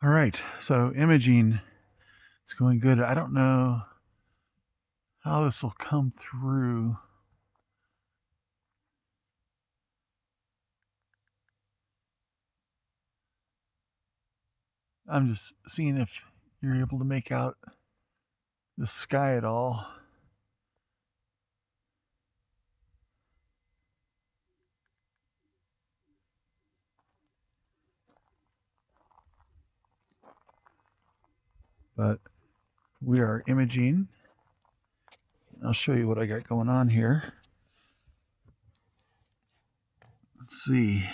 All right, so imaging, it's going good. I don't know how this will come through. I'm just seeing if you're able to make out the sky at all. But we are imaging. I'll show you what I got going on here. Let's see.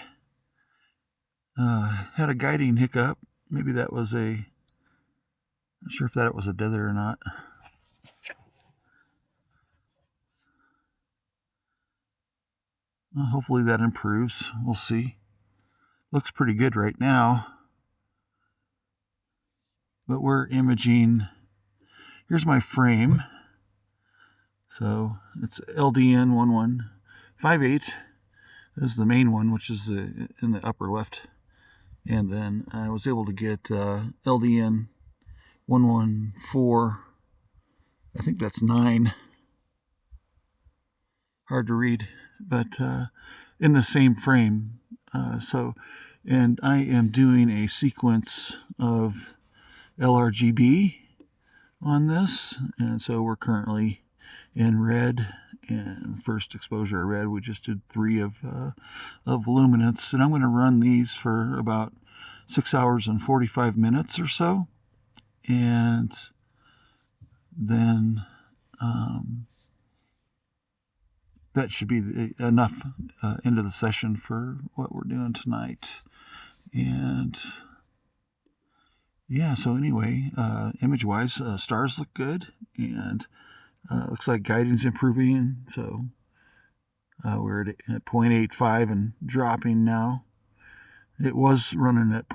Had a guiding hiccup. Maybe that was not sure if that was a dither or not. Well, hopefully that improves. We'll see. Looks pretty good right now. But we're imaging. Here's my frame. So it's LDN 1158 is the main one, which is in the upper left. And then I was able to get LDN 114. I think that's 9. Hard to read, but in the same frame. And I am doing a sequence of LRGB on this, and so we're currently in red, and first exposure of red. We just did 3 of luminance, and I'm going to run these for about 6 hours and 45 minutes or so, and then that should be enough into the session for what we're doing tonight. And yeah, so anyway, image-wise, stars look good, and looks like guiding's improving, so we're at 0.85 and dropping now. It was running at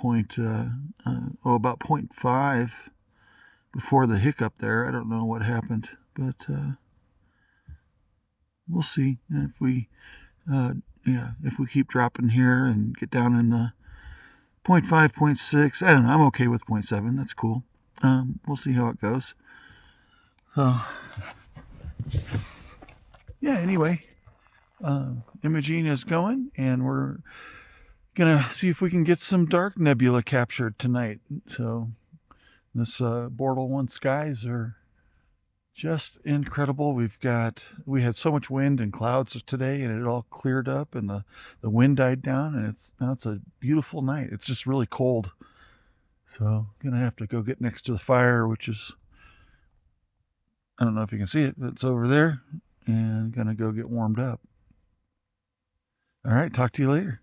about 0.5 before the hiccup there. I don't know what happened, but we'll see if we keep dropping here and get down in the 0.5, 0.6. I don't know. I'm okay with 0.7. That's cool. We'll see how it goes. So, yeah, anyway, imaging is going, and we're gonna see if we can get some dark nebula captured tonight. So this Bortle 1 skies are just incredible. We had so much wind and clouds today, and it all cleared up, and the wind died down, and now it's a beautiful night. It's just really cold, so gonna have to go get next to the fire, which is, I don't know if you can see it, but it's over there, and gonna go get warmed up. All right, talk to you later.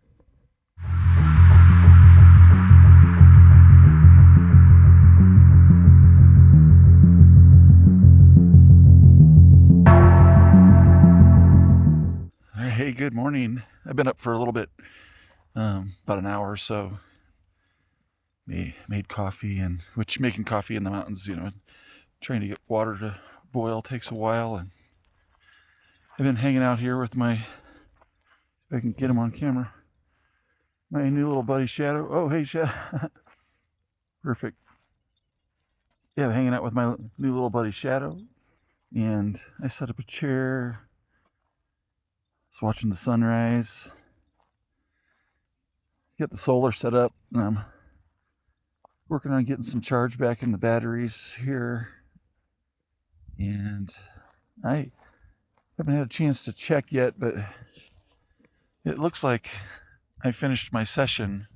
Hey, good morning. I've been up for a little bit, about an hour or so. Made coffee, and which making coffee in the mountains, trying to get water to boil takes a while, and I've been hanging out here with if I can get him on camera, my new little buddy Shadow. Oh, hey, Shadow. Perfect. Yeah, hanging out with my new little buddy Shadow, and I set up a chair. Just watching the sunrise. Get the solar set up, and I'm working on getting some charge back in the batteries here. And I haven't had a chance to check yet, but it looks like I finished my session.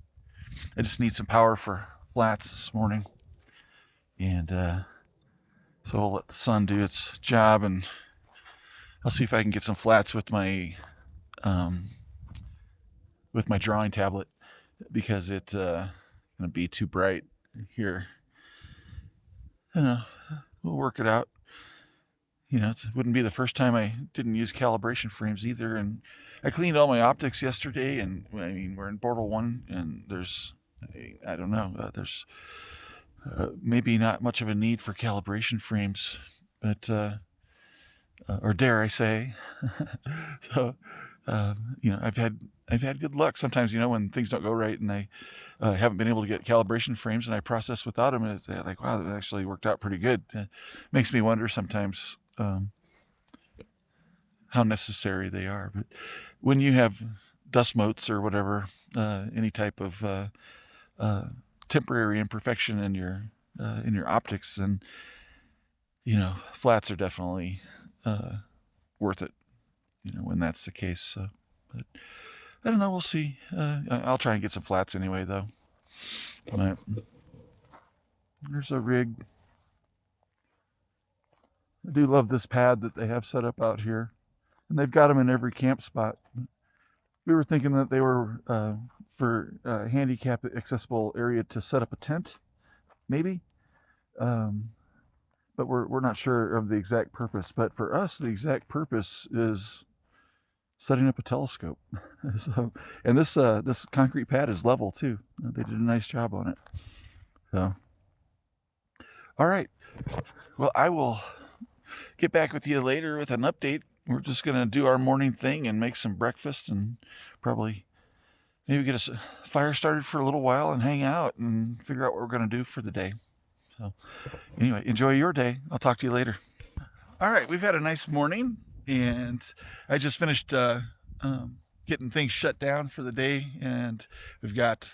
I just need some power for flats this morning. And so I'll let the sun do its job, and I'll see if I can get some flats with my drawing tablet, because it's gonna be too bright here. We'll work it out. It wouldn't be the first time I didn't use calibration frames either. And I cleaned all my optics yesterday, and I mean, we're in Bortle 1, and there's, I don't know, there's maybe not much of a need for calibration frames, but or dare I say. So I've had I've had good luck. Sometimes, when things don't go right and I haven't been able to get calibration frames and I process without them, and it's like, wow, that actually worked out pretty good. Makes me wonder sometimes how necessary they are. But when you have dust motes or whatever, any type of temporary imperfection in your optics, then flats are definitely worth it. When that's the case. So, but I don't know. We'll see. I'll try and get some flats anyway, though. But there's a rig. I do love this pad that they have set up out here, and they've got them in every camp spot. We were thinking that they were for handicap accessible area to set up a tent, maybe. But we're not sure of the exact purpose. But for us, the exact purpose is setting up a telescope. So, and this concrete pad is level too. They did a nice job on it. So, all right. Well, I will get back with you later with an update. We're just gonna do our morning thing and make some breakfast and probably maybe get a fire started for a little while and hang out and figure out what we're gonna do for the day. So, anyway, enjoy your day. I'll talk to you later. All right, we've had a nice morning, and I just finished getting things shut down for the day, and we've got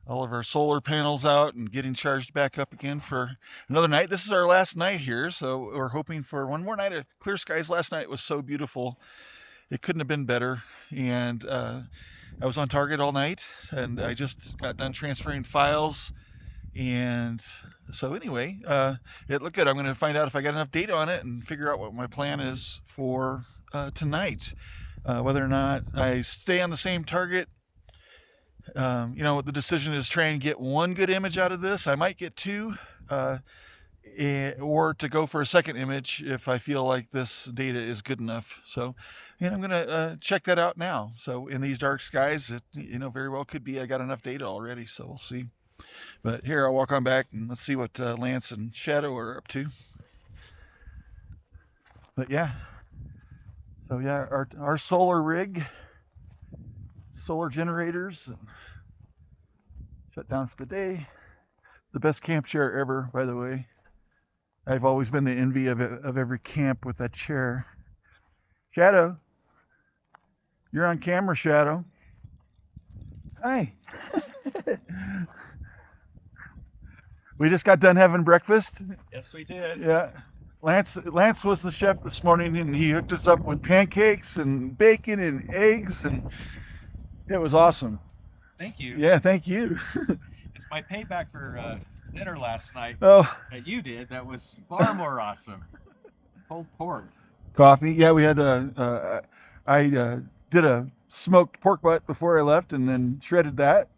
all of our solar panels out and getting charged back up again for another night. This is our last night here, so we're hoping for one more night of clear skies. Last night was so beautiful. It couldn't have been better, and I was on target all night, and I just got done transferring files. And so anyway, it looked good. I'm going to find out if I got enough data on it and figure out what my plan is for tonight. Whether or not I stay on the same target. The decision is try and get one good image out of this. I might get two, or to go for a second image if I feel like this data is good enough. So, and I'm going to check that out now. So in these dark skies, it very well could be I got enough data already. So we'll see. But here, I'll walk on back and let's see what Lance and Shadow are up to. But yeah, so yeah, our solar rig, solar generators, shut down for the day. The best camp chair ever, by the way. I've always been the envy of every camp with that chair. Shadow, you're on camera, Shadow. Hi. We just got done having breakfast. Yes, we did. Yeah. Lance was the chef this morning, and he hooked us up with pancakes and bacon and eggs, and it was awesome. Thank you. Yeah, thank you. It's my payback for dinner last night Oh, that you did. That was far more awesome. Pulled pork. coffee. Yeah, we had I did a smoked pork butt before I left, and then shredded that.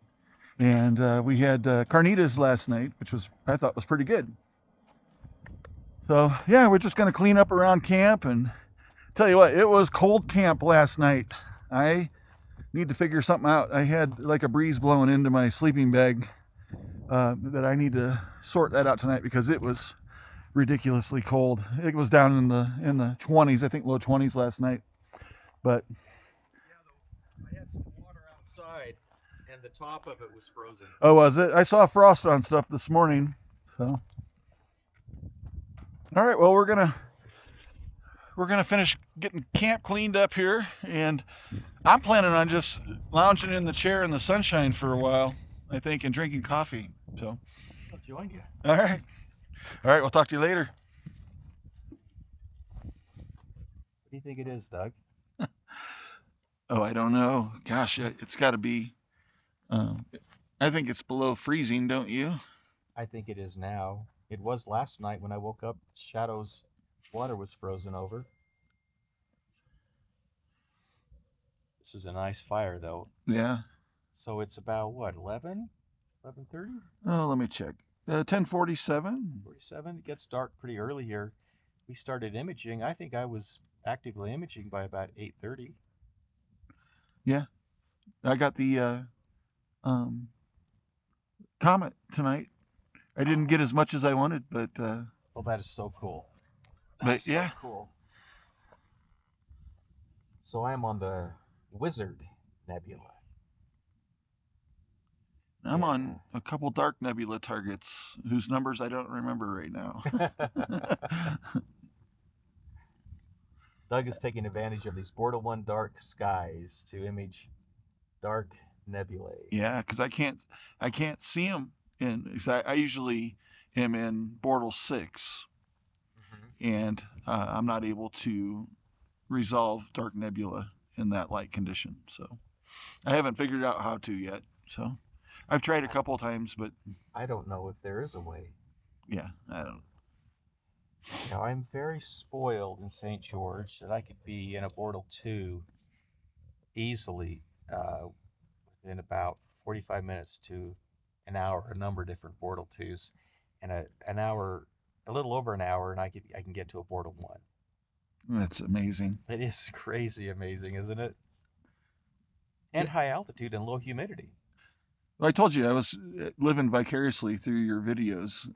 And we had carnitas last night, which I thought was pretty good. So yeah, we're just gonna clean up around camp, and tell you what, it was cold camp last night. I need to figure something out. I had like a breeze blowing into my sleeping bag that I need to sort that out tonight because it was ridiculously cold. It was down in the 20s, I think low 20s last night. But yeah, I had some water outside, and the top of it was frozen. Oh, was it? I saw frost on stuff this morning. So, all right. Well, we're gonna finish getting camp cleaned up here, and I'm planning on just lounging in the chair in the sunshine for a while, I think, and drinking coffee. So, I'll join you. All right. We'll talk to you later. What do you think it is, Doug? Oh, I don't know. Gosh, it's got to be. I think it's below freezing, don't you? I think it is now. It was last night when I woke up. Shadow's water was frozen over. This is a nice fire, though. Yeah. So it's about, what, 11? 11:30? Oh, let me check. 10:47. 47. It gets dark pretty early here. We started imaging. I think I was actively imaging by about 8:30. Yeah. I got the comet tonight. I didn't get as much as I wanted, but Oh, that is so cool. But yeah. So cool. So I am on the Wizard nebula. I'm on a couple dark nebula targets whose numbers I don't remember right now. Doug is taking advantage of these Bortle 1 dark skies to image dark nebulae. Yeah, because I can't see them I usually am in Bortle 6, and I'm not able to resolve dark nebula in that light condition. So I haven't figured out how to yet. So I've tried a couple times, but I don't know if there is a way. yeah, I don't. Now, I'm very spoiled in St. George that I could be in a Bortle 2 easily within about 45 minutes to an hour, a number of different Bortle 2s, and an hour, a little over an hour, and I can get to a Bortle 1. That's amazing. It is crazy amazing, isn't it? And high altitude and low humidity. Well, I told you I was living vicariously through your videos,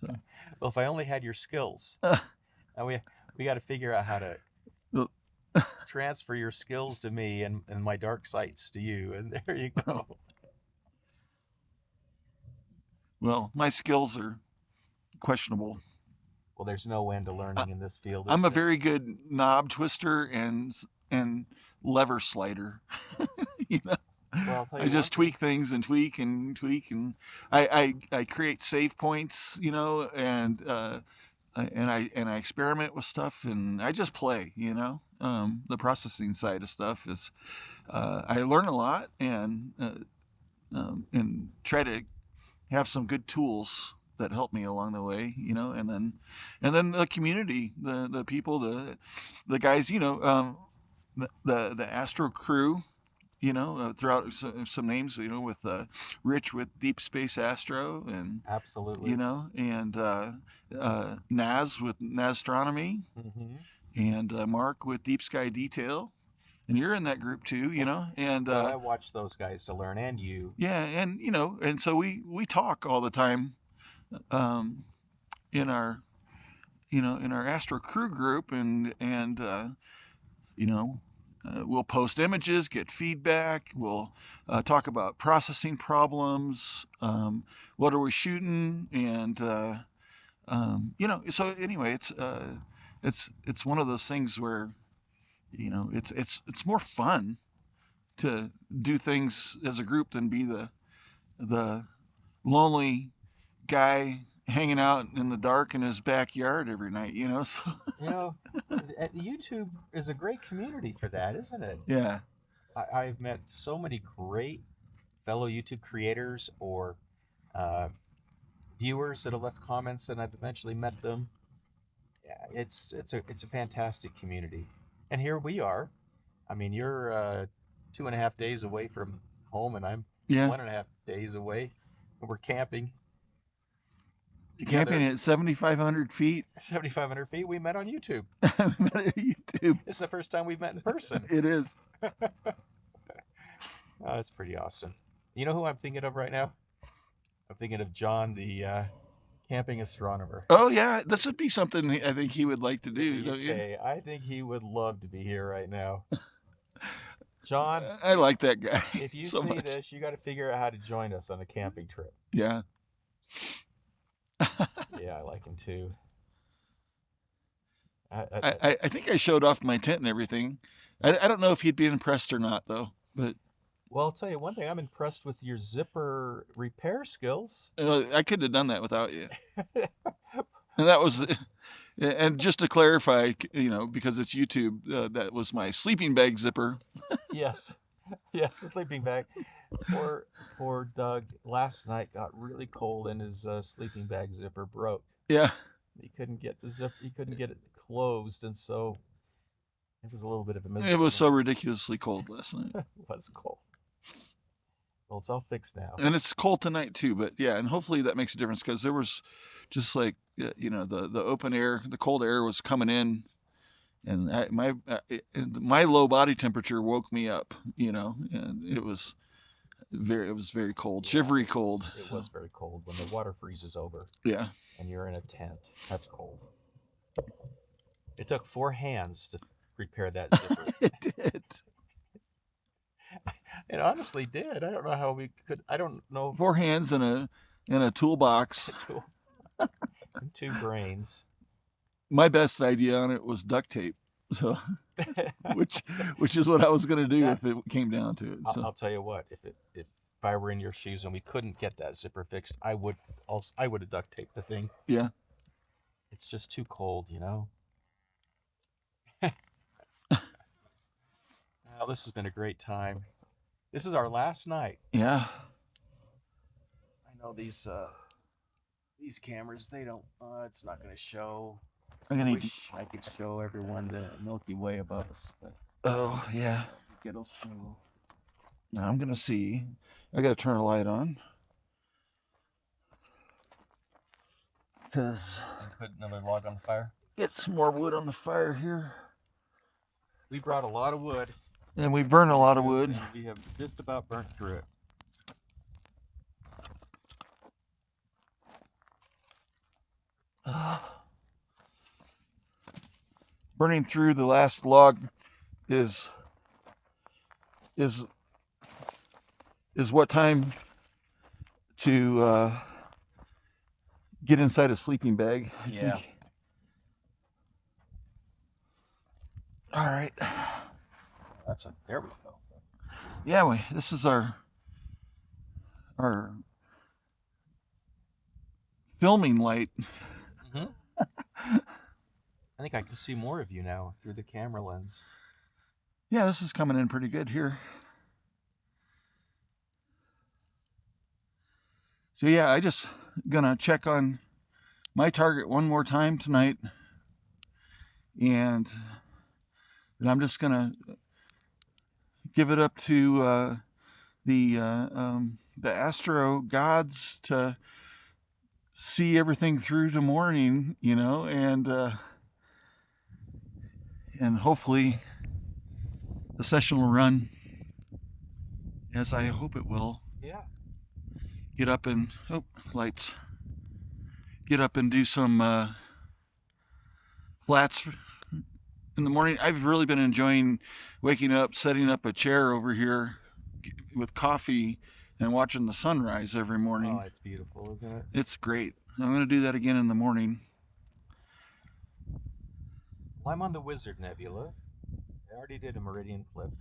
So. Well, if I only had your skills. Now we got to figure out how to transfer your skills to me and my dark sights to you, and there you go. Well, my skills are questionable. Well, there's no end to learning in this field. I'm a very good knob twister and lever slider. Well, I just tweak things and tweak and tweak, and I create save points, and I experiment with stuff, and I just play, The processing side of stuff is I learn a lot and try to have some good tools that help me along the way, and then the community, the people, the guys, the Astro crew, throughout some names, with Rich with Deep Space Astro, and absolutely, and Naz with Nastronomy, and Mark with Deep Sky Detail, and you're in that group too, and well, I watch those guys to learn, and you. Yeah, and and so we talk all the time, in our in our Astro crew group, and we'll post images, get feedback. We'll talk about processing problems. What are we shooting? And So anyway, it's one of those things where it's more fun to do things as a group than be the lonely guy hanging out in the dark in his backyard every night, So YouTube is a great community for that, isn't it? Yeah. I've met so many great fellow YouTube creators or viewers that have left comments, and I've eventually met them. Yeah, it's a fantastic community, and here we are. I mean, you're 2.5 days away from home, and I'm 1.5 days away, and we're camping. Camping at 7,500 feet. 7,500 feet. We met on YouTube. We met on YouTube. It's the first time we've met in person. It is. Oh, that's pretty awesome. You know who I'm thinking of right now? I'm thinking of John, the camping astronomer. Oh yeah, this would be something I think he would like to do. Don't you? I think he would love to be here right now. John, I like that guy. If you so see much. This, you got to figure out how to join us on a camping trip. Yeah. Yeah, I like him too. I think I showed off my tent and everything. I don't know if he'd be impressed or not, though. But well, I'll tell you one thing. I'm impressed with your zipper repair skills. I could have done that without you. And that was, and just to clarify, because it's YouTube, that was my sleeping bag zipper. Yes, the sleeping bag. Poor Doug last night got really cold and his sleeping bag zipper broke. Yeah. He couldn't get the zip. He couldn't get it closed, and so it was a little bit of a miserable. It was so ridiculously cold last night. It was cold. Well, it's all fixed now. And it's cold tonight too, but yeah, and hopefully that makes a difference because there was just like the open air, the cold air was coming in, and my low body temperature woke me up, and it was very cold, shivery cold. It was very cold when the water freezes over. Yeah. And you're in a tent. That's cold. It took 4 hands to repair that zipper. It did. It honestly did. I don't know how we could. I don't know. 4 hands and a toolbox. And two brains. My best idea on it was duct tape. So, which is what I was gonna do if it came down to it. So I'll tell you what. If I were in your shoes and we couldn't get that zipper fixed, I would have duct taped the thing. yeah. It's just too cold, you know. Well, this has been a great time. This is our last night. Yeah. I know these cameras. They don't. It's not going to show. I'm I gonna. wish I could show everyone the Milky Way above us, but Oh yeah. it'll show. Now I'm gonna see. I gotta turn a light on. Because Put another log on the fire. get some more wood on the fire here. We brought a lot of wood. And we burn a lot of wood. And we have just about burnt through it. Burning through the last log is what time to get inside a sleeping bag. I think. All right. There we go. Yeah, this is our filming light. Mm-hmm. I think I can see more of you now through the camera lens. Yeah, this is coming in pretty good here. So yeah, I just gonna check on my target one more time tonight, and then I'm just gonna give it up to the astro gods to see everything through to morning, you know, and hopefully the session will run as I hope it will. Yeah. Get up and lights. Get up and do some flats in the morning. I've really been enjoying waking up, setting up a chair over here with coffee and watching the sunrise every morning. Oh, it's beautiful, isn't it? It's great. I'm going to do that again in the morning. Well, I'm on the Wizard Nebula. I already did a meridian flip,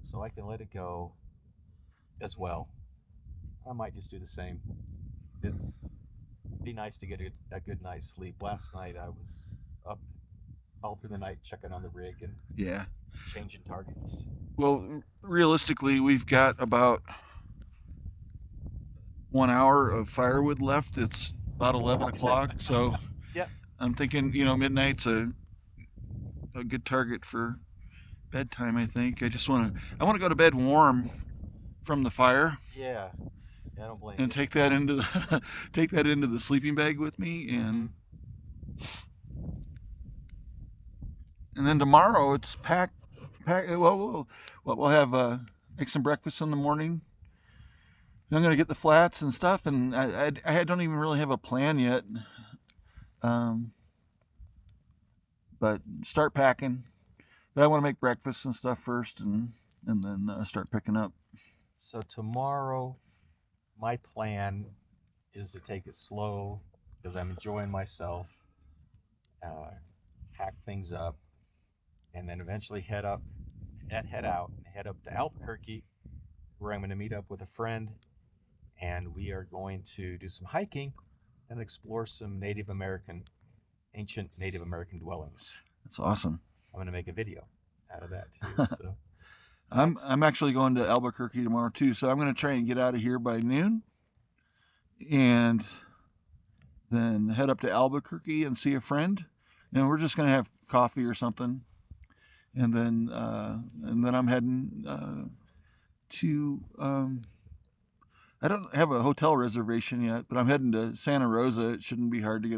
so I can let it go as well. I might just do the same. It'd be nice to get a good night's sleep. Last night I was up all through the night checking on the rig and changing targets. Well, realistically, we've got about 1 hour of firewood left. It's about 11 o'clock, so yep. I'm thinking, midnight's a good target for bedtime. I think I want to go to bed warm from the fire. Yeah, I don't blame and you. take that into the sleeping bag with me, and then tomorrow it's packed. Well, we'll have make some breakfast in the morning. I'm gonna get the flats and stuff, and I don't even really have a plan yet. But start packing. But I want to make breakfast and stuff first, and then start picking up. So tomorrow, my plan is to take it slow because I'm enjoying myself. Pack things up, and then eventually head out to Albuquerque, where I'm going to meet up with a friend, and we are going to do some hiking and explore some ancient Native American dwellings. That's awesome. I'm going to make a video out of that too. So I'm actually going to Albuquerque tomorrow too, so I'm going to try and get out of here by noon, and then head up to Albuquerque and see a friend, and we're just going to have coffee or something, and then I'm heading to I don't have a hotel reservation yet, but I'm heading to Santa Rosa. It shouldn't be hard to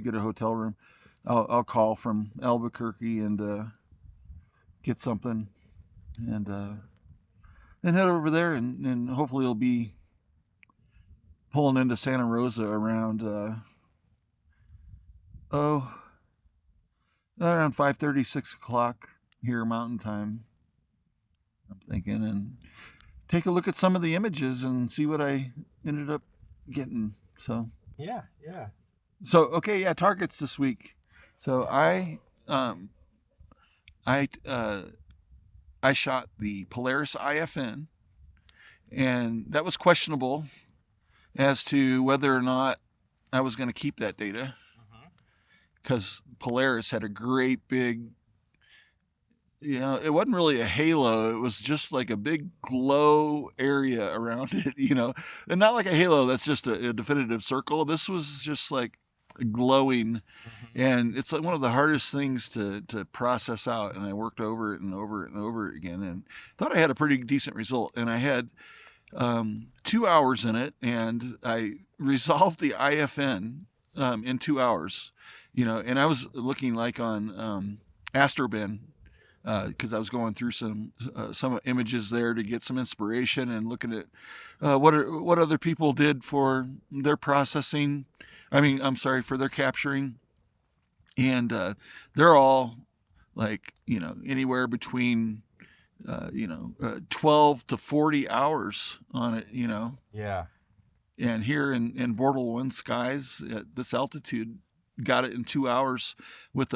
get a hotel room. I'll call from Albuquerque and get something, and head over there, and hopefully it'll be pulling into Santa Rosa around around 5:30, 6 o'clock here Mountain Time. I'm thinking, and take a look at some of the images and see what I ended up getting. Yeah, yeah. Okay, yeah, targets this week. So um I uh I shot the Polaris IFN, and that was questionable as to whether or not I was going to keep that data, Mm-hmm. because Polaris had a great big, it wasn't really a halo. It was just like a big glow area around it, and not like a halo that's just a definitive circle. This was just like glowing, Mm-hmm. and it's like one of the hardest things to process out. And I worked over it and over it and over it again, and thought I had a pretty decent result. And I had 2 hours in it, and I resolved the IFN in 2 hours. And I was looking like on Astrobin, because I was going through some images there to get some inspiration and looking at what other people did for their processing. I mean, I'm sorry, for their capturing, and they're all like anywhere between 12 to 40 hours on it. Yeah. And here in Bortle One skies at this altitude, got it in 2 hours with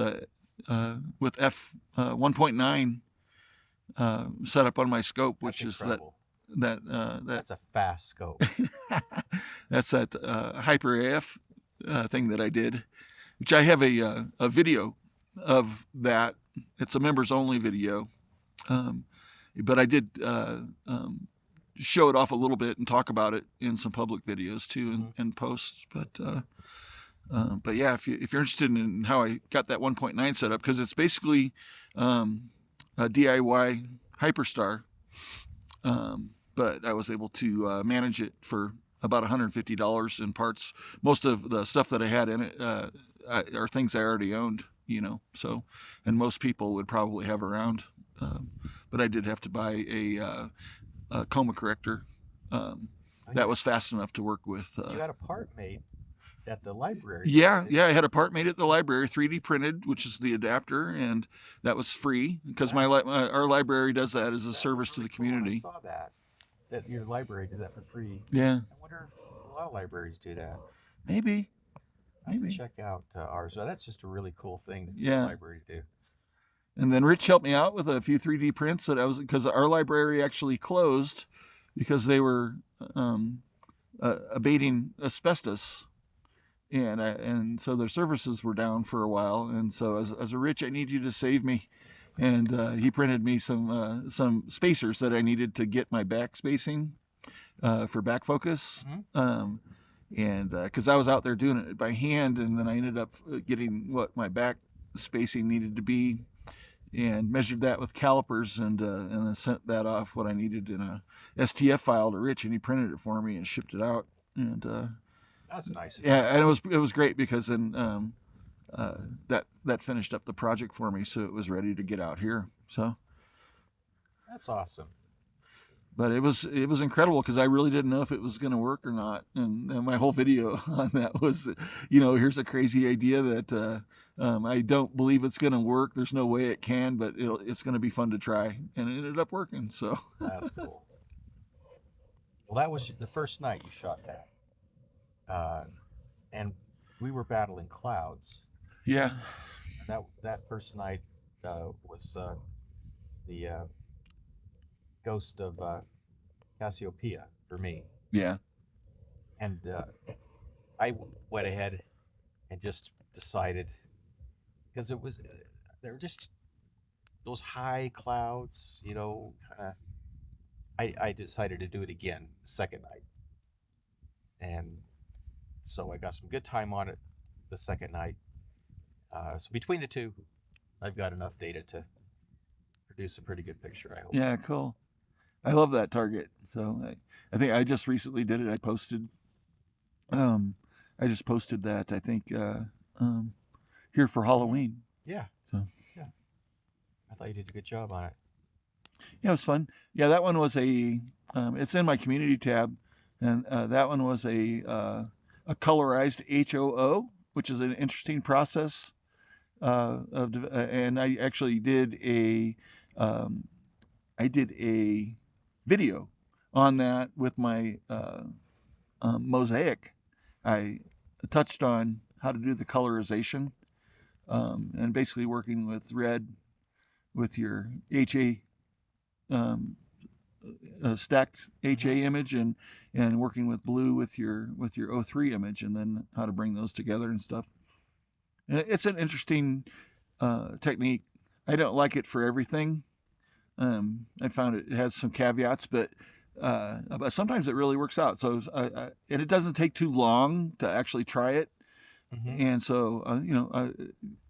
with f 1.9 set up on my scope, That's which is incredible. that That's a fast scope. that's that hyper AF thing that I did, which I have a video of that. It's a members only video, but I did show it off a little bit and talk about it in some public videos too, and posts. But yeah, if you're interested in how I got that 1.9 set up, because it's basically a DIY Hyperstar, but I was able to manage it for about $150 in parts. Most of the stuff that I had in it are things I already owned, and most people would probably have around. But I did have to buy a coma corrector that was fast enough to work with. You got a part made at the library. Yeah, I had a part made at the library, 3D printed, which is the adapter, and that was free because our library does that as a service to the community. Cool. I saw that your library did that for free. Yeah. I wonder if a lot of libraries do that. Maybe. I have to check out ours. So that's just a really cool thing that the library do. And then Rich helped me out with a few 3D prints because our library actually closed because they were abating asbestos, and so their services were down for a while. And so as a Rich, I need you to save me, and he printed me some spacers that I needed to get my back spacing for back focus. And because I was out there doing it by hand, and then I ended up getting what my back spacing needed to be, and measured that with calipers, and then sent that off what I needed in a STF file to Rich, and he printed it for me and shipped it out. And that's nice. Yeah, and it was great because then that finished up the project for me, so it was ready to get out here. So that's awesome. But it was incredible because I really didn't know if it was going to work or not, and my whole video on that was, here's a crazy idea that I don't believe it's going to work. There's no way it can, but it's going to be fun to try, and it ended up working. So that's cool. Well, that was the first night you shot that, and we were battling clouds. Yeah. That first night was the ghost of Cassiopeia for me. Yeah. And I went ahead and just decided, because there were just those high clouds, I decided to do it again the second night. And so I got some good time on it the second night. So between the two, I've got enough data to produce a pretty good picture, I hope. Yeah, cool. I love that target. So I think I just recently did it. I just posted that, I think, here for Halloween. Yeah. So yeah, I thought you did a good job on it. Yeah, it was fun. Yeah, that one was it's in my community tab, and that one was a colorized HOO, which is an interesting process. And I actually did I did a video on that with my mosaic. I touched on how to do the colorization, and basically working with red with your HA, stacked HA image, and working with blue with your O3 image, and then how to bring those together and stuff. And it's an interesting technique. I don't like it for everything. I found it has some caveats, but sometimes it really works out. So and it doesn't take too long to actually try it. Mm-hmm. And so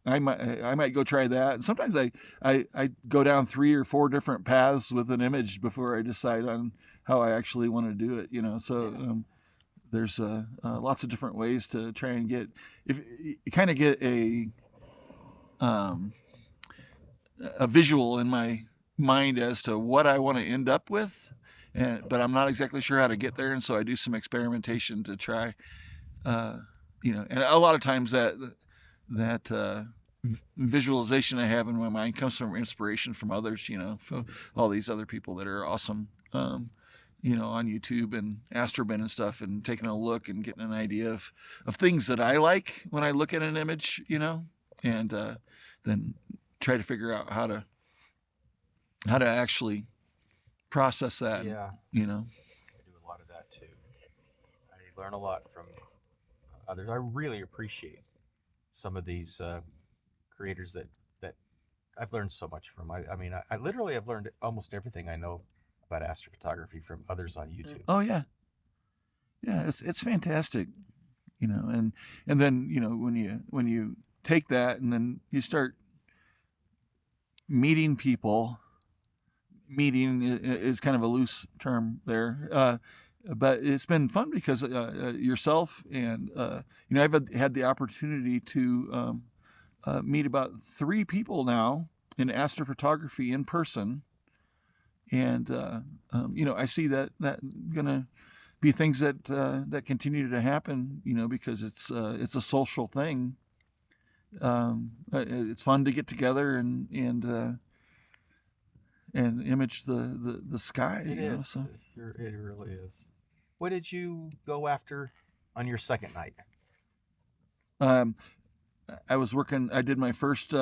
I might go try that. And sometimes I go down 3 or 4 different paths with an image before I decide on how I actually want to do it. So there's lots of different ways to try and get, if you kind of get a visual in my mind as to what I want to end up with, but I'm not exactly sure how to get there, and so I do some experimentation to try. And a lot of times that visualization I have in my mind comes from inspiration from others. From all these other people that are awesome. On YouTube and Astrobin and stuff, and taking a look and getting an idea of things that I like when I look at an image, and then try to figure out how to actually process that. Yeah. I do a lot of that too. I learn a lot from others. I really appreciate some of these creators that I've learned so much from. I literally have learned almost everything I know about astrophotography from others on YouTube. Oh yeah, it's fantastic, and then when you take that and then you start meeting people. Meeting is kind of a loose term there, but it's been fun because yourself and I've had the opportunity to meet about 3 people now in astrophotography in person. And I see that gonna be things that continue to happen, because it's a social thing. It's fun to get together and image the sky. It is. So. It really is. What did you go after on your second night? I was working. I did my first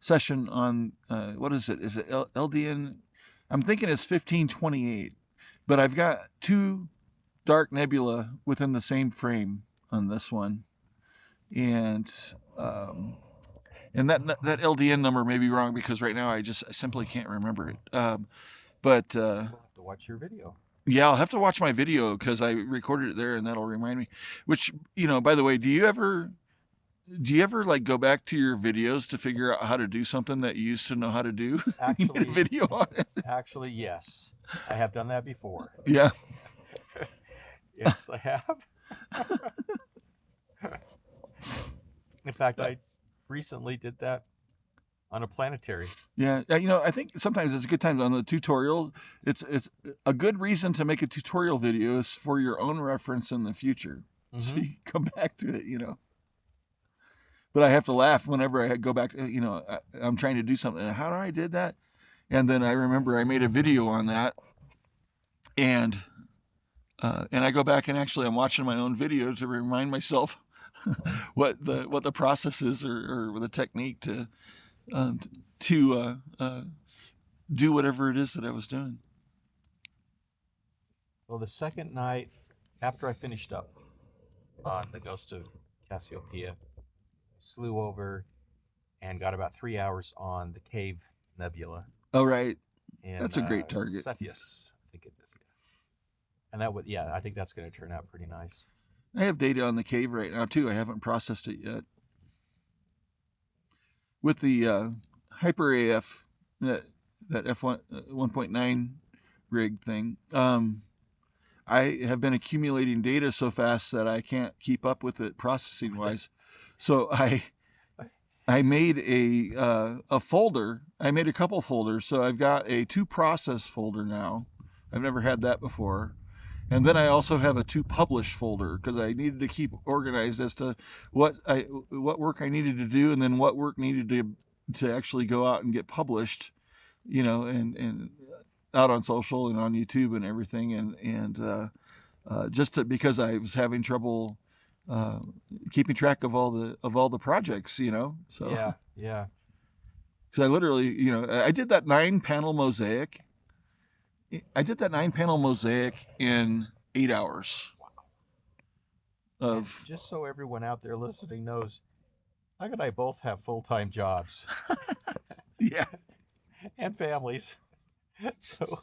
session on what is it? Is it LDN? I'm thinking it's 1528, but I've got 2 dark nebula within the same frame on this one, and that LDN number may be wrong because right now I simply can't remember it. But we'll have to watch your video. Yeah, I'll have to watch my video because I recorded it there, and that'll remind me. Which, by the way, do you ever like go back to your videos to figure out how to do something that you used to know how to do? Actually, video on it. Actually, yes, I have done that before. Yeah. Yes, I have. In fact, I recently did that on a planetary. Yeah, I think sometimes it's a good time on the tutorial. It's a good reason to make a tutorial video is for your own reference in the future. Mm-hmm. So you come back to it, But I have to laugh whenever I go back to, I'm trying to do something. How do I did that? And then I remember I made a video on that, and I go back and actually I'm watching my own video to remind myself what the process is or the technique to do whatever it is that I was doing. Well, the second night after I finished up on the Ghost of Cassiopeia, flew over and got about 3 hours on the Cave Nebula. Oh, right. And, that's a great target. Cepheus, I think it is. And that would, I think that's going to turn out pretty nice. I have data on the cave right now too. I haven't processed it yet. With the Hyper AF, that F1 1.9 rig thing, I have been accumulating data so fast that I can't keep up with it processing wise. So I made a folder. I made a couple folders. So I've got a 2 process folder now. I've never had that before. And then I also have a 2 publish folder because I needed to keep organized as to what work I needed to do, and then what work needed to actually go out and get published. and out on social and on YouTube and everything, and because I was having trouble uh, keeping track of all the projects, so. Yeah, yeah. Because I literally, I did that 9-panel mosaic. I did that 9-panel mosaic in 8 hours And of. just so everyone out there listening knows, Doug and I both have full-time jobs Yeah. and families, so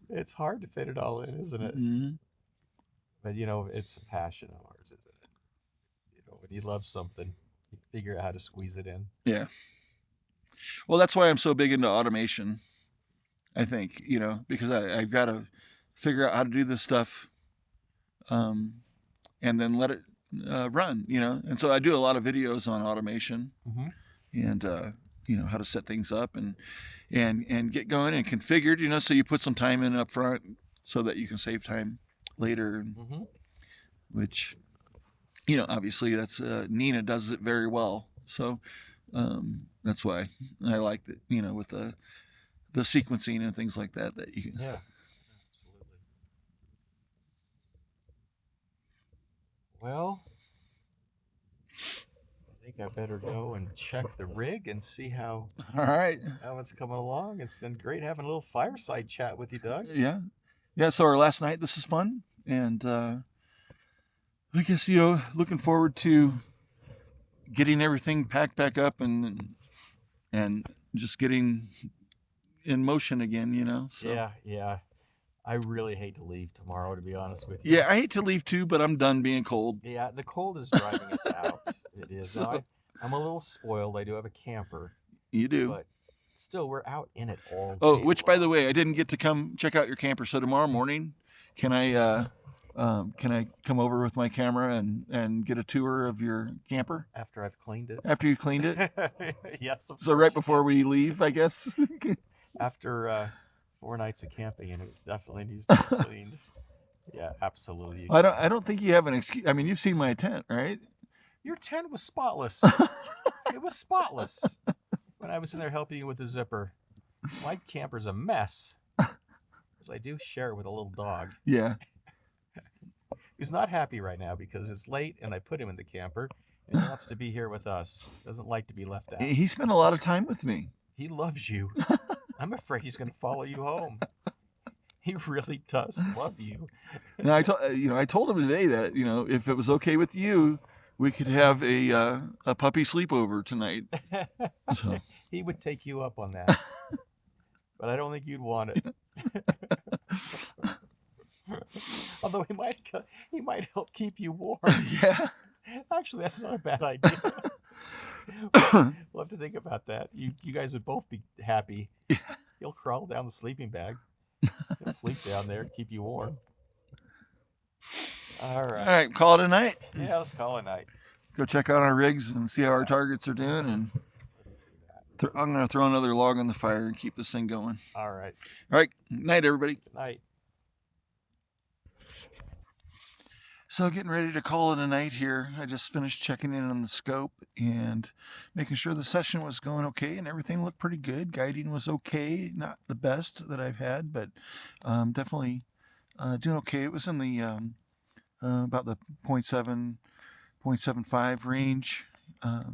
it's hard to fit it all in, isn't it? Mhm. But it's a passion of ours, isn't it? When you love something, you figure out how to squeeze it in. Yeah. Well, that's why I'm so big into automation. I think, because I've got to figure out how to do this stuff, and then let it run, And so I do a lot of videos on automation Mm-hmm. and how to set things up and get going and configured, so you put some time in up front so that you can save time later, Mm-hmm. which obviously that's Nina does it very well, so that's why I like that, with the sequencing and things like that you can. Yeah, absolutely. Well, I think I better go and check the rig and see how All right. it's coming along. It's been great having a little fireside chat with you, Doug. Yeah, so our last night, this is fun, and I guess looking forward to getting everything packed back up and just getting in motion again, so. Yeah. I really hate to leave tomorrow, to be honest with you. Yeah, I hate to leave too, but I'm done being cold. Yeah, the cold is driving us out. It is. So- Now, I'm a little spoiled. I do have a camper, You do. but still, we're out in it all day. Oh, which, by the long. way, I didn't get to come check out your camper. So tomorrow morning, can I come over with my camera and get a tour of your camper After I've cleaned it. after you cleaned it? Yes. Of So course right you before can. we leave, I guess. After 4 nights of camping, and it definitely needs to be cleaned. Yeah, absolutely. I don't think you have an excuse. I mean, you've seen my tent, right? Your tent was spotless. It was spotless when I was in there helping you with the zipper. My camper's a mess. Because I do share it with a little dog. Yeah. He's not happy right now because it's late and I put him in the camper and he wants to be here with us. Doesn't like to be left out. He spent a lot of time with me. He loves you. I'm afraid he's going to follow you home. He really does love you. And I told him today that if it was okay with you, we could have a puppy sleepover tonight. So. He would take you up on that. But I don't think you'd want it. Although he might help keep you warm. Yeah. Actually, that's not a bad idea. We'll have to think about that. You guys would both be happy. Yeah. He'll crawl down the sleeping bag. He'll sleep down there, keep you warm. All right. All right, call it a night. Yeah, let's call it a night. Go check out our rigs and see how our targets are doing, and I'm gonna throw another log on the fire and keep this thing going. All right. All right, night, everybody. Good night. So getting ready to call it a night here. I just finished checking in on the scope and making sure the session was going okay and everything looked pretty good. Guiding was okay, not the best that I've had, but definitely doing okay. It was in the about the 0.7, 0.75 range. I'd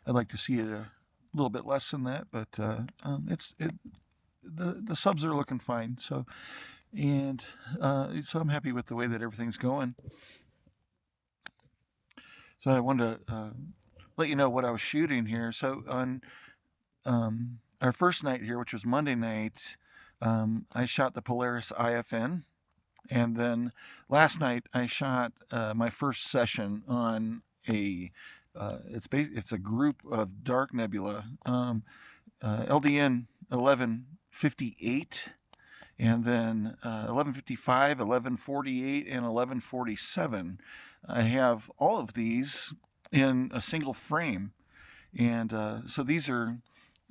like to see it a little bit less than that, but the subs are looking fine. So I'm happy with the way that everything's going. So I wanted to let you know what I was shooting here. So on our first night here, which was Monday night, I shot the Polaris IFN. And then last night I shot my first session on it's a group of dark nebula, LDN 1158, and then 1155, 1148, and 1147. I have all of these in a single frame, and so these are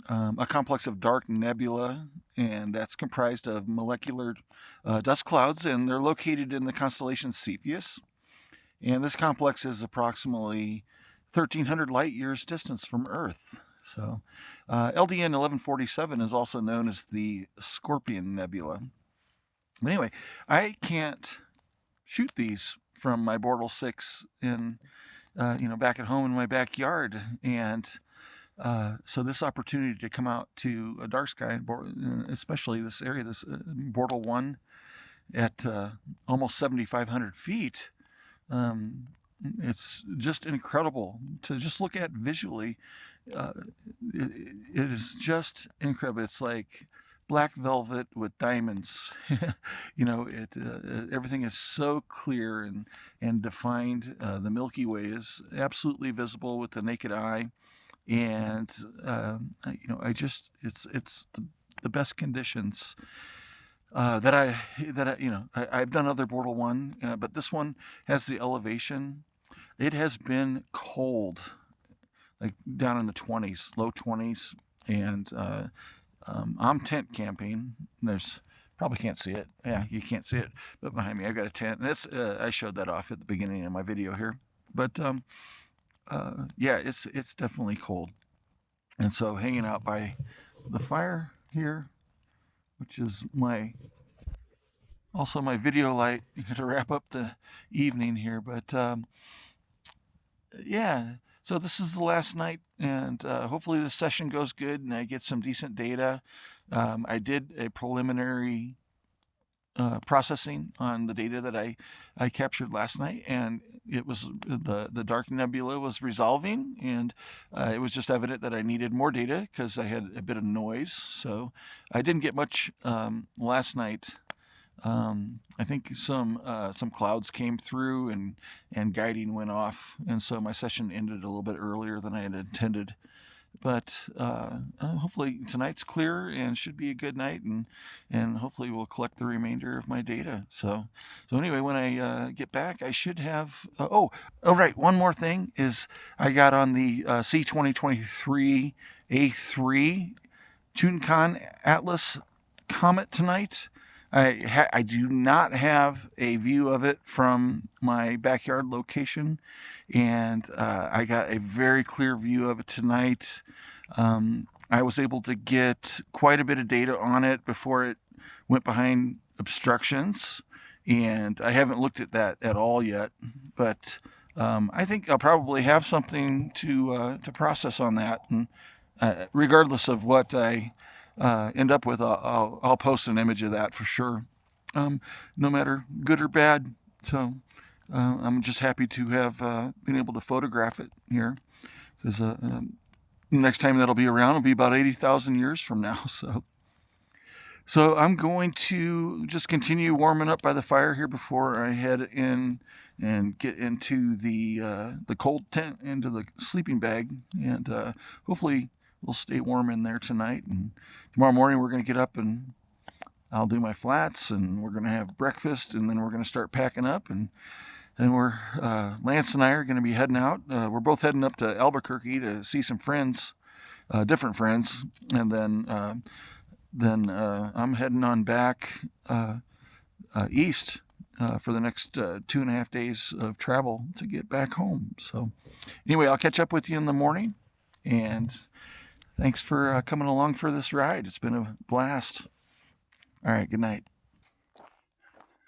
a complex of dark nebula, and that's comprised of molecular dust clouds, and they're located in the constellation Cepheus. And this complex is approximately 1,300 light years distance from Earth. So, LDN 1147 is also known as the Scorpion Nebula. But anyway, I can't shoot these from my Bortle 6 in, back at home in my backyard. And so this opportunity to come out to a dark sky, especially this area, this Bortle 1 at almost 7,500 feet, it's just incredible to just look at visually. It is just incredible. It's like black velvet with diamonds. Everything is so clear and defined. The Milky Way is absolutely visible with the naked eye, and it's the best conditions. I've done other Bortle 1, but this one has the elevation. It has been cold, like down in the 20s, low 20s, and I'm tent camping. There's probably can't see it. Yeah, you can't see it, but behind me I've got a tent. And I showed that off at the beginning of my video here. But yeah, it's definitely cold. And so hanging out by the fire here, which is also my video light to wrap up the evening here. But yeah, so this is the last night, and hopefully the session goes good and I get some decent data. I did a preliminary processing on the data that I captured last night, and it was the dark nebula was resolving, and it was just evident that I needed more data because I had a bit of noise. So I didn't get much last night. I think some clouds came through and guiding went off, and so my session ended a little bit earlier than I had intended. But hopefully tonight's clear and should be a good night, and hopefully we'll collect the remainder of my data. So anyway, when I get back, I should have. Right. One more thing is I got on the C2023 A3 Chuncon Atlas Comet tonight. I do not have a view of it from my backyard location, and I got a very clear view of it tonight. I was able to get quite a bit of data on it before it went behind obstructions, and I haven't looked at that at all yet, but I think I'll probably have something to process on that, and regardless of what I end up with, I'll post an image of that for sure, no matter good or bad. So I'm just happy to have been able to photograph it here, because next time that'll be around will be about 80,000 years from now. So I'm going to just continue warming up by the fire here before I head in and get into the cold tent, into the sleeping bag, and hopefully we'll stay warm in there tonight. And tomorrow morning we're going to get up and I'll do my flats, and we're going to have breakfast, and then we're going to start packing up, and then Lance and I are going to be heading out. We're both heading up to Albuquerque to see some friends, different friends, and then I'm heading on back east for the next 2.5 days of travel to get back home. So anyway, I'll catch up with you in the morning, and thanks for coming along for this ride. It's been a blast. All right, good night.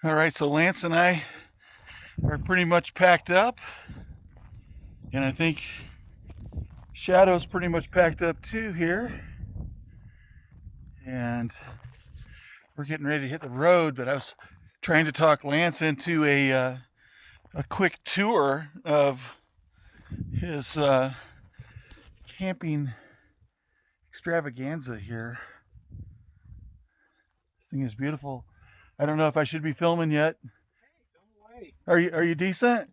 All right, so Lance and I are pretty much packed up, and I think Shadow's pretty much packed up too here. And we're getting ready to hit the road, but I was trying to talk Lance into a quick tour of his camping extravaganza here. This thing is beautiful. I don't know if I should be filming yet. Hey, film away. Are you decent?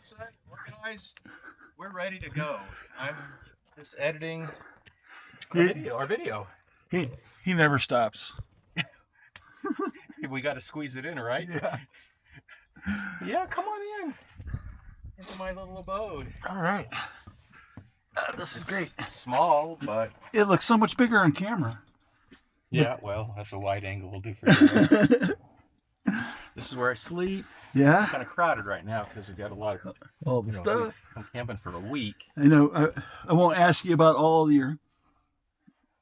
Decent, organized. We're ready to go. I'm just editing our video. He never stops. We got to squeeze it in, right? Yeah. Yeah, come on in. Into my little abode. All right. This is great. Small, but It looks so much bigger on camera. yeah, well, that's a wide angle will do for you. This is where I sleep. Yeah. Kind of crowded right now because I've got a lot of All the stuff. I'm camping for a week. I know. I won't ask you about all your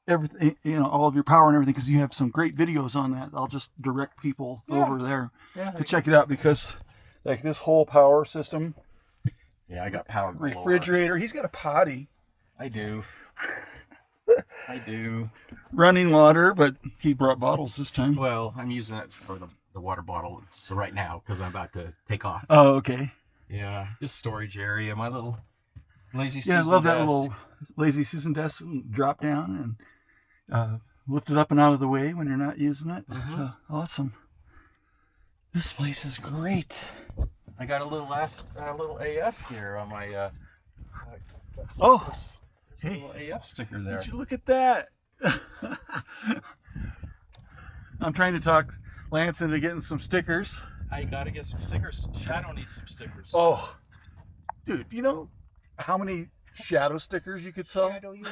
everything, all of your power and everything, because you have some great videos on that. I'll just direct people over there to check it out, because like this whole power system. Yeah, I got power. Refrigerator. He's got a potty. I do. I do. Running water, but he brought bottles this time. Well, I'm using it for the water bottle. So right now, because I'm about to take off. Oh, okay. Yeah, just storage area. My little lazy Susan. Yeah, I love that little lazy Susan desk. Drop down and lift it up and out of the way when you're not using it. Awesome. This place is great. I got a little AF here on my. There's a little AF sticker there. Would you look at that? I'm trying to talk Lance into getting some stickers. I gotta get some stickers. Shadow needs some stickers. Oh, dude, you know how many shadow stickers you could sell? Shadow, you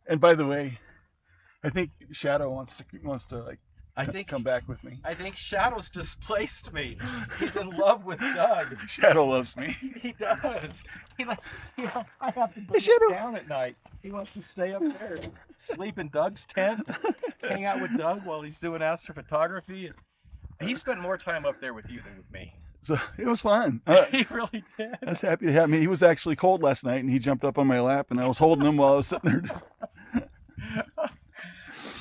And by the way, I think Shadow wants to like. Come back with me. I think Shadow's displaced me. He's in love with Doug. Shadow loves me. He does. I have to bring him down at night. He wants to stay up there, sleep in Doug's tent, hang out with Doug while he's doing astrophotography. He spent more time up there with you than with me. So it was fun. He really did. I was happy to have me. He was actually cold last night, and he jumped up on my lap, and I was holding him while I was sitting there.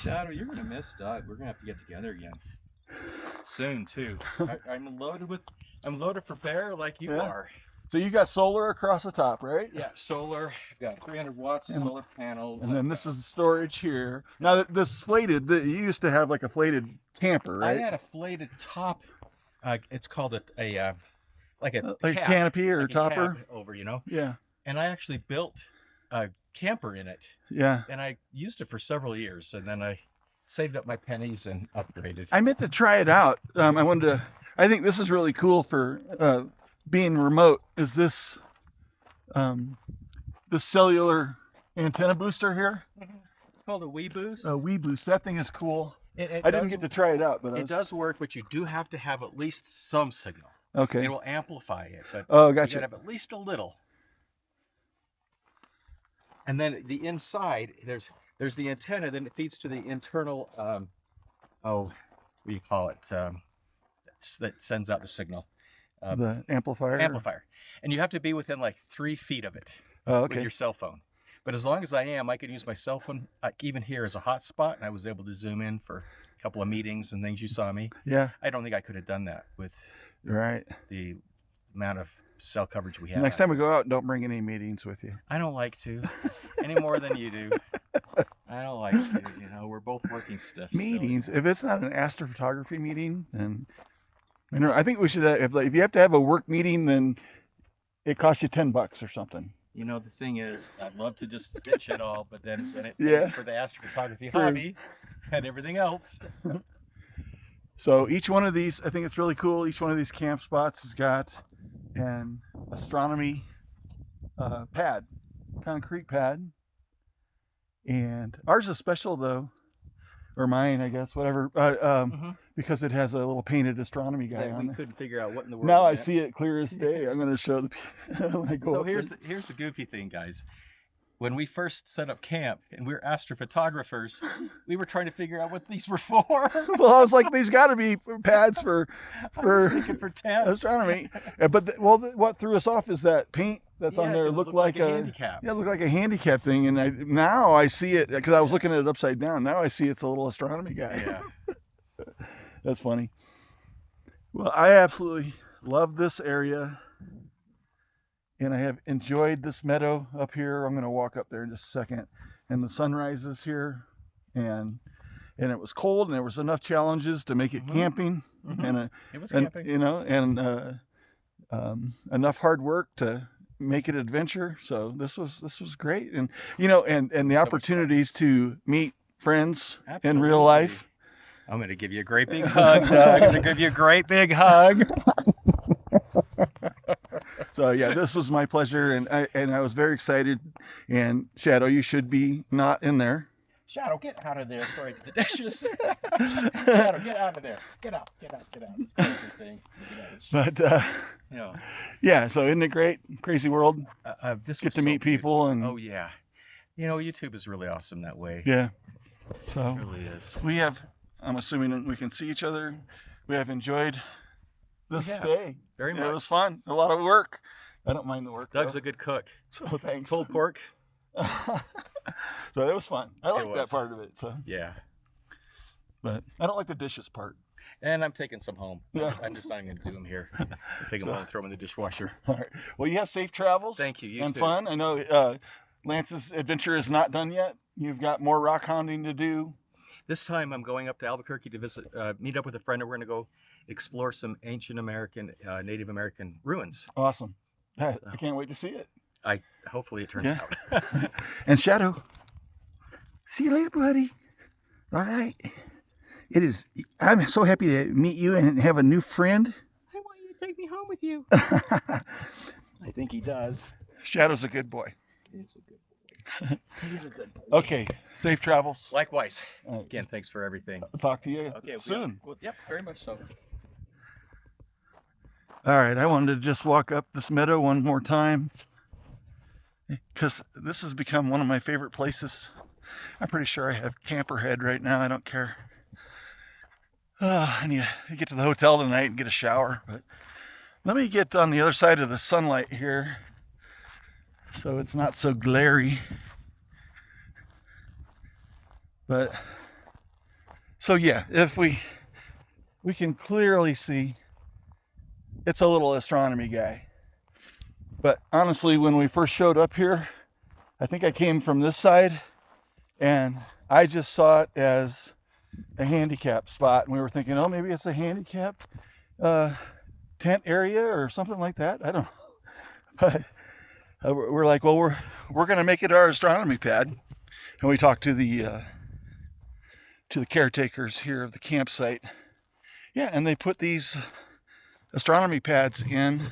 Shadow, you're gonna miss Doug. We're gonna have to get together again soon too. I'm loaded for bear like you are. So you got solar across the top, right? Yeah, solar. I've got 300 watts of solar panels. And then this is storage here. Now this flated. You used to have like a flated camper, right? I had a flated top. It's called a canopy or like topper over, Yeah. And I actually built a camper in it. Yeah. And I used it for several years, and then I saved up my pennies and upgraded. I meant to try it out. I think this is really cool for being remote. Is this the cellular antenna booster here? It's called a WeBoost. A WeBoost. That thing is cool. I didn't get to try it out, but it does work. But you do have to have at least some signal. Okay. It will amplify it, but gotcha. You gotta have at least a little. And then the inside, there's the antenna. Then it feeds to the internal. What do you call it? That sends out the signal. The amplifier. Amplifier, and you have to be within like 3 feet of it. With your cell phone. But as long as I can use my cell phone, even here as a hotspot, and I was able to zoom in for a couple of meetings and things you saw me. Yeah. I don't think I could have done that with the amount of cell coverage we have. Next time we go out, don't bring any meetings with you. I don't like to, any more than you do. I don't like to. We're both working stuff. Meetings. Still. If it's not an astrophotography meeting, then I think we should. If you have to have a work meeting, then it costs you $10 or something. The thing is, I'd love to just ditch it all, but then it pays for the astrophotography hobby and everything else. So each one of these, I think it's really cool. Each one of these camp spots has got an astronomy pad, concrete pad. And ours is special though, or mine, I guess, whatever, because it has a little painted astronomy guy on we there. Couldn't figure out what in the world. Now I see it clear as day. I'm going to show the when I go. So here's the goofy thing, guys. When we first set up camp and we were astrophotographers, we were trying to figure out what these were for. Well, I was like, these got to be pads for tents. Astronomy. But what threw us off is that paint that's on there looked like a handicap. Yeah, it looked like a handicap thing. And now I see it because I was looking at it upside down. Now I see it's a little astronomy guy. Yeah. That's funny. Well, I absolutely love this area. And I have enjoyed this meadow up here. I'm going to walk up there in just a second. And the sunrise is here. And it was cold, and there was enough challenges to make it camping. And it was camping. And enough hard work to make it adventure. So this was great. And and the opportunities to meet friends in real life. I'm going to give you a great big hug, Doug. I'm going to give you a great big hug. So yeah, this was my pleasure, and I was very excited. And Shadow, you should be not in there. Shadow, get out of there. Sorry, the dishes. Shadow, get out of there. Get out. Crazy thing. But Yeah. yeah, so isn't it great? Crazy world. This Get was to so meet people beautiful. and Oh yeah. You know, YouTube is really awesome that way. yeah. It So really is. we have. I'm assuming we can see each other. We have enjoyed this stay. Very much. It was fun. A lot of work. I don't mind the work. Doug's though. a good cook. So thanks. Pulled pork. So it was fun. I like that was. part of it. So, Yeah. but I don't like the dishes part. And I'm taking some home. Yeah. I'm just not even going to do them here. I'll take them home and throw them in the dishwasher. All right. Well, you have safe travels. Thank you. You and too. fun. I know Lance's adventure is not done yet. You've got more rock hounding to do. This time I'm going up to Albuquerque to visit, meet up with a friend, and we're going to go explore some ancient American, Native American ruins. Awesome. I can't wait to see it. Hopefully it turns out. And Shadow, see you later, buddy. All right. I'm so happy to meet you and have a new friend. I want you to take me home with you. I think he does. Shadow's a good boy. He's a good boy. He's a good boy. Okay. Safe travels. Likewise. Again, thanks for everything. I'll talk to you soon. Yep, very much so. All right. I wanted to just walk up this meadow one more time because this has become one of my favorite places. I'm pretty sure I have camper head right now. I don't care. I need to get to the hotel tonight and get a shower. But let me get on the other side of the sunlight here so it's not so glary. But so yeah, if we can clearly see it's a little astronomy guy. But honestly, when we first showed up here, I think I came from this side and I just saw it as a handicap spot. And we were thinking, oh, maybe it's a handicapped tent area or something like that. I don't know. But we're like, well, we're going to make it our astronomy pad. And we talked to the caretakers here of the campsite. Yeah, and they put these astronomy pads in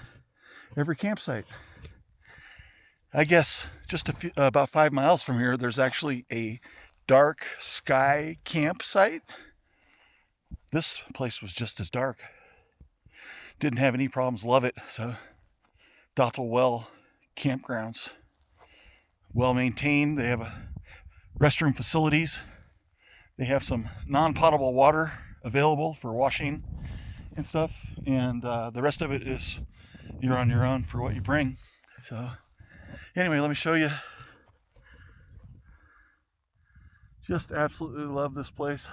every campsite. I guess just about 5 miles from here, there's actually a dark sky campsite. This place was just as dark. Didn't have any problems. Love it. So, Dottle Well campgrounds. Well maintained. They have restroom facilities. They have some non-potable water available for washing and stuff. And the rest of it is you're on your own for what you bring. So anyway, let me show you. Just absolutely love this place.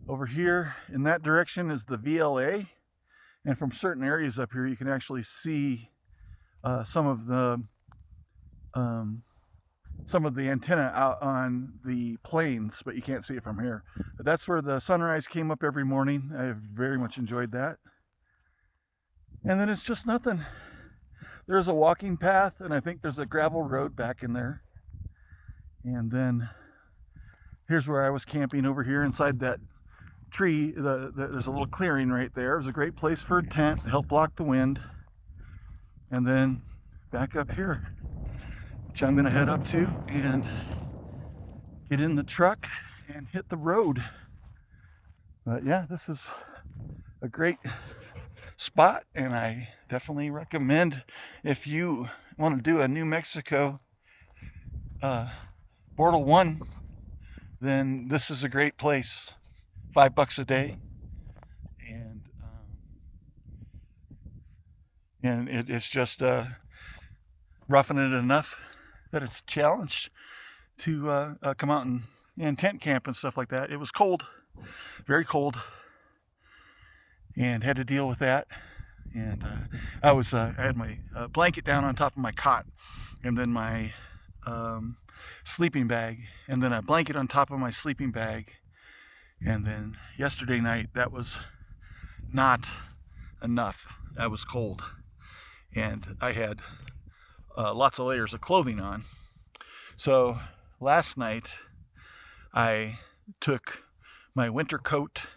Over here in that direction is the VLA. And from certain areas up here, you can actually see some of the antenna out on the plains, but you can't see it from here. But that's where the sunrise came up every morning. I very much enjoyed that. And then it's just nothing. There's a walking path, and I think there's a gravel road back in there. And then here's where I was camping over here inside that tree. There's a little clearing right there. It was a great place for a tent to help block the wind. And then back up here, which I'm going to head up to and get in the truck and hit the road. But yeah, this is a great spot, and I definitely recommend if you want to do a New Mexico Bortle 1, then this is a great place. $5 a day, and it's just roughing it enough that it's a challenge to come out and tent camp and stuff like that. It was cold, very cold, and had to deal with that. And I had my blanket down on top of my cot, and then my sleeping bag, and then a blanket on top of my sleeping bag. And then yesterday night, that was not enough. I was cold, and I had lots of layers of clothing on. So last night, I took my winter coat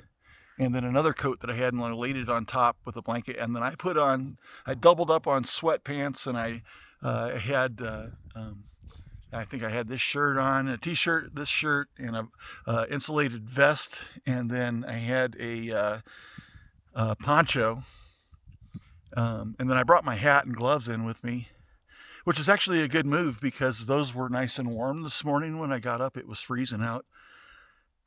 and then another coat that I had, and I laid it on top with a blanket, and then I doubled up on sweatpants, and I had I think I had this shirt on, a t-shirt, this shirt, and a insulated vest, and then I had a poncho, and then I brought my hat and gloves in with me, which is actually a good move because those were nice and warm this morning. When I got up, it was freezing out,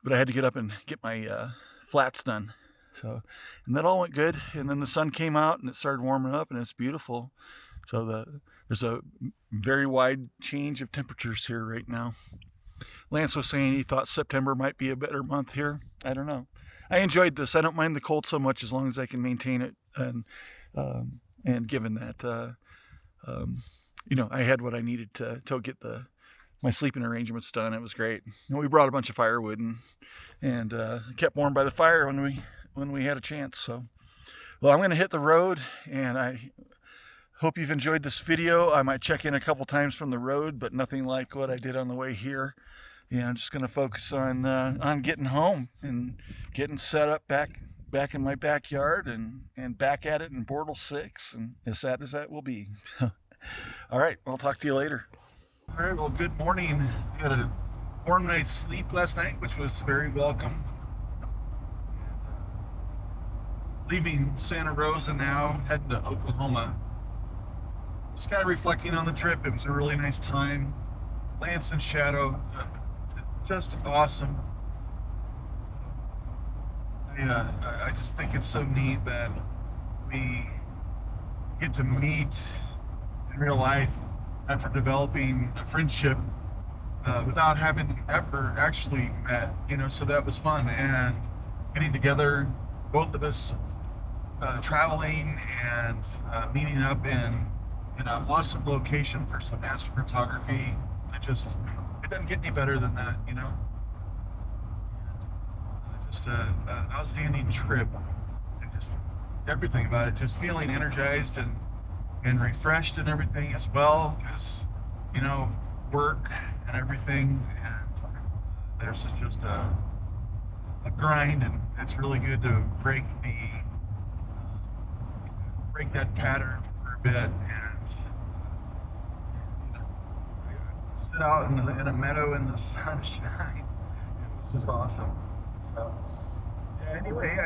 but I had to get up and get my flats done. So, and that all went good. And then the sun came out and it started warming up, and it's beautiful. So there's a very wide change of temperatures here right now. Lance was saying he thought September might be a better month here. I don't know. I enjoyed this. I don't mind the cold so much as long as I can maintain it. And given that, I had what I needed to get my sleeping arrangements done. It was great. We brought a bunch of firewood and kept warm by the fire when we had a chance. So, well, I'm going to hit the road, and I hope you've enjoyed this video. I might check in a couple times from the road, but nothing like what I did on the way here. I'm just going to focus on getting home and getting set up back in my backyard and back at it in Bortle 6, and as sad as that will be. All right, I'll talk to you later. All right, well, good morning. I had a warm night's sleep last night, which was very welcome. Leaving Santa Rosa now, heading to Oklahoma. Just kind of reflecting on the trip. It was a really nice time. Lance and Shadow, just awesome. I just think it's so neat that we get to meet in real life after developing a friendship without having ever actually met, so that was fun. And getting together, both of us traveling and meeting up in an awesome location for some astrophotography. It doesn't get any better than that, Just an outstanding trip, and just everything about it, just feeling energized and refreshed and everything as well, because work and everything, and there's just a grind, and it's really good to break that pattern for a bit and sit out in a meadow in the sunshine. It was just awesome. So, anyway,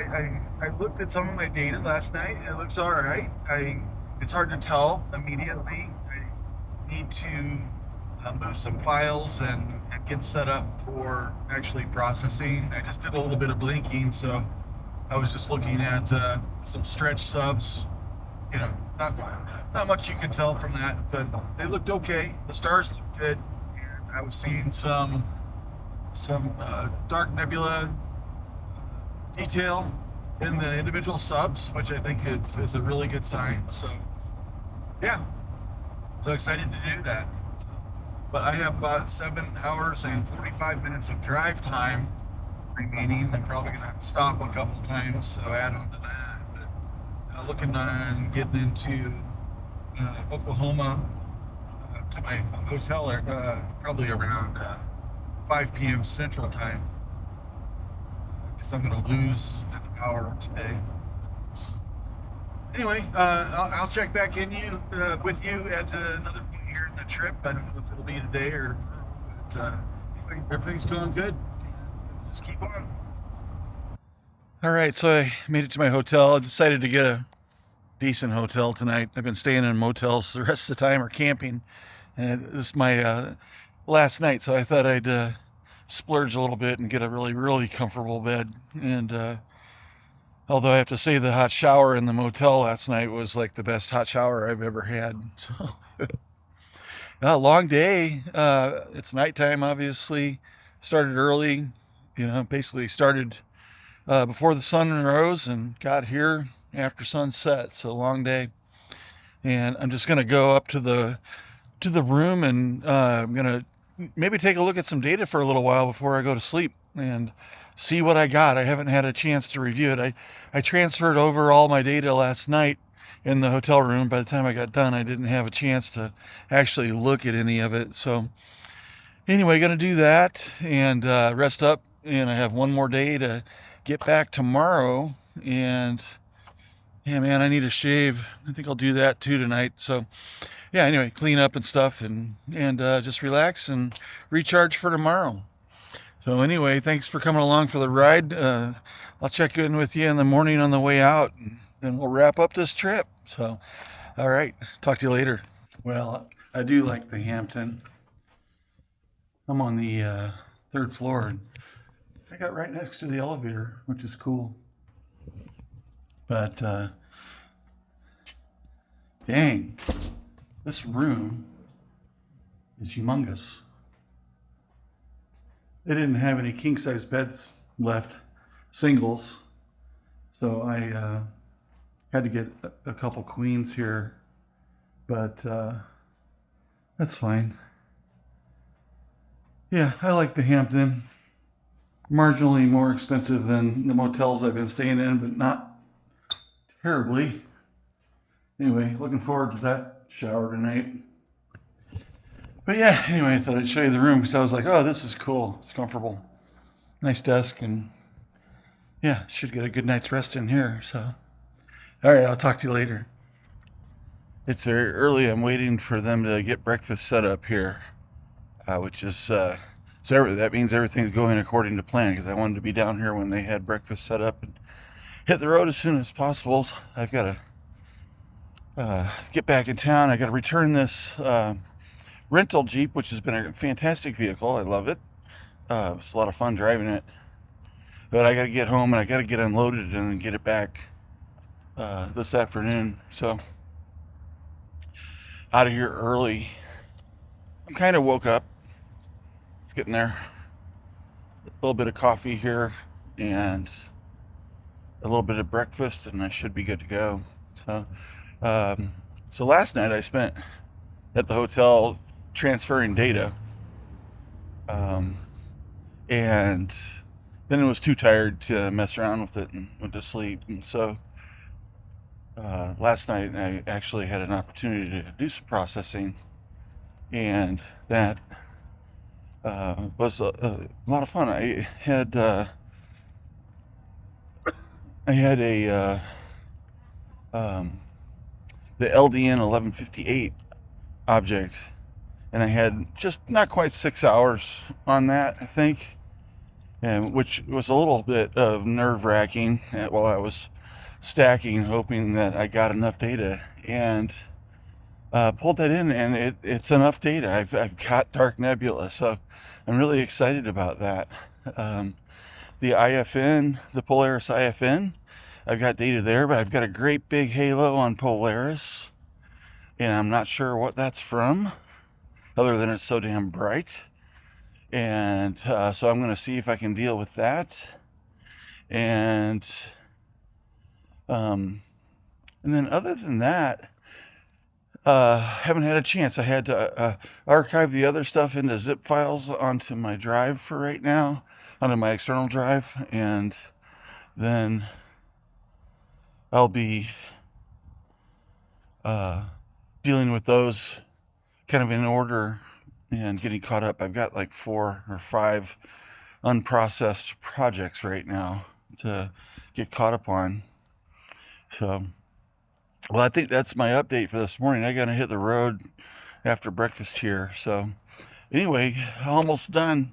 I looked at some of my data last night, and it looks all right. It's hard to tell immediately. I need to move some files and get set up for actually processing. I just did a little bit of blinking, so I was just looking at some stretch subs. Not much you can tell from that, but they looked okay. The stars looked good, and I was seeing some dark nebula detail in the individual subs, which I think is a really good sign. So, yeah, so excited to do that. But I have about 7 hours and 45 minutes of drive time remaining. I'm probably going to stop a couple times, so add on to that. But looking on getting into Oklahoma to my hotel, probably around 5 p.m. Central Time, because I'm going to lose an hour today. Anyway, I'll check back with you at another point here in the trip. I don't know if it'll be today or tomorrow, but anyway, everything's going good. Just keep on. All right, so I made it to my hotel. I decided to get a decent hotel tonight. I've been staying in motels the rest of the time, or camping, and this is my last night, so I thought I'd splurge a little bit and get a really, really comfortable bed. And although I have to say the hot shower in the motel last night was like the best hot shower I've ever had. So, long day. It's nighttime, obviously. Started early, basically started before the sun rose and got here after sunset. So long day. And I'm just going to go up to the room, and I'm going to maybe take a look at some data for a little while before I go to sleep and see what I got. I haven't had a chance to review it. I transferred over all my data last night in the hotel room. By the time I got done, I didn't have a chance to actually look at any of it. So anyway, going to do that and rest up. And I have one more day to get back tomorrow and Yeah, man, I need a shave. I think I'll do that too tonight. So, yeah, anyway, clean up and stuff and just relax and recharge for tomorrow. So, anyway, thanks for coming along for the ride. I'll check in with you in the morning on the way out, and then we'll wrap up this trip. So, all right, talk to you later. Well, I do like the Hampton. I'm on the third floor, and I got right next to the elevator, which is cool. But dang, this room is humongous. They didn't have any king size beds left, singles, so I had to get a couple queens here, but that's fine. Yeah, I like the Hampton. Marginally more expensive than the motels I've been staying in, but not terribly. Anyway, looking forward to that shower tonight. But yeah, anyway, I thought I'd show you the room because I was like, oh, this is cool. It's comfortable. Nice desk, and yeah, should get a good night's rest in here. So, all right, I'll talk to you later. It's very early. I'm waiting for them to get breakfast set up here, which is so that means everything's going according to plan because I wanted to be down here when they had breakfast set up and hit the road as soon as possible. So I've got to get back in town. I got to return this rental Jeep, which has been a fantastic vehicle. I love it. It's a lot of fun driving it. But I got to get home and I got to get unloaded and then get it back this afternoon. So out of here early. I'm kind of woke up. It's getting there. A little bit of coffee here and a little bit of breakfast, and I should be good to go. So, so last night I spent at the hotel transferring data, and then I was too tired to mess around with it and went to sleep. And so last night I actually had an opportunity to do some processing, and that was a lot of fun. I had a the LDN 1158 object, and I had just not quite 6 hours on that, I think, and which was a little bit of nerve wracking while I was stacking, hoping that I got enough data, and pulled that in, and it's enough data. I've got dark nebula, so I'm really excited about that. The IFN, the Polaris IFN, I've got data there, but I've got a great big halo on Polaris, and I'm not sure what that's from, other than it's so damn bright. And so I'm going to see if I can deal with that. And then other than that, haven't had a chance. I had to archive the other stuff into zip files onto my drive for right now, onto my external drive, and then I'll be dealing with those kind of in order and getting caught up. I've got like 4 or 5 unprocessed projects right now to get caught up on. So, well, I think that's my update for this morning. I got to hit the road after breakfast here. So, anyway, almost done.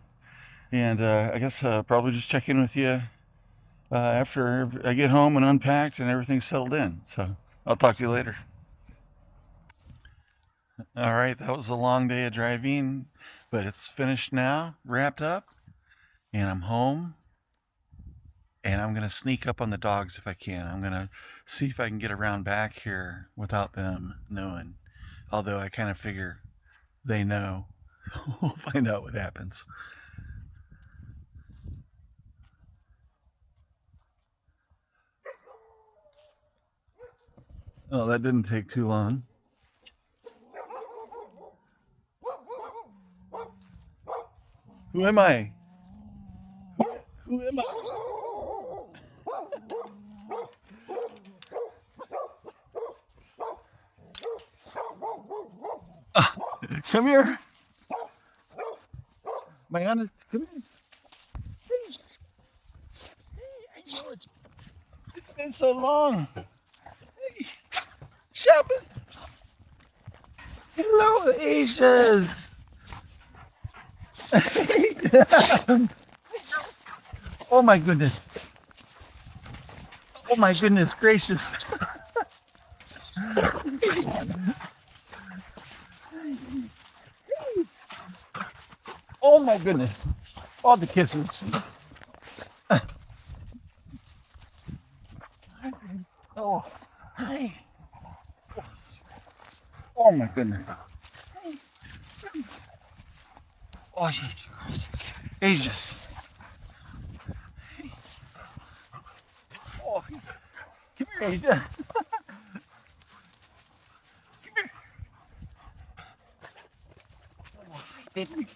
And I guess probably just check in with you after I get home and unpacked and everything's settled in. So, I'll talk to you later. All right, that was a long day of driving, but it's finished now, wrapped up, and I'm home. And I'm going to sneak up on the dogs if I can. I'm going to see if I can get around back here without them knowing. Although I kind of figure they know. We'll find out what happens. Oh, that didn't take too long. Who am I? Who am I? Come here. My honest, come here. Hey, I know it's been so long. Shabbos. Hello, Asias. Oh my goodness. Oh my goodness gracious. Oh my goodness. All the kisses. Oh, hi. Oh my goodness. Oh, Jesus Christ. Ages. Oh, come here, Asia. Come here. Oh, hi, baby.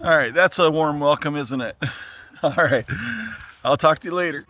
All right, that's a warm welcome, isn't it? All right, I'll talk to you later.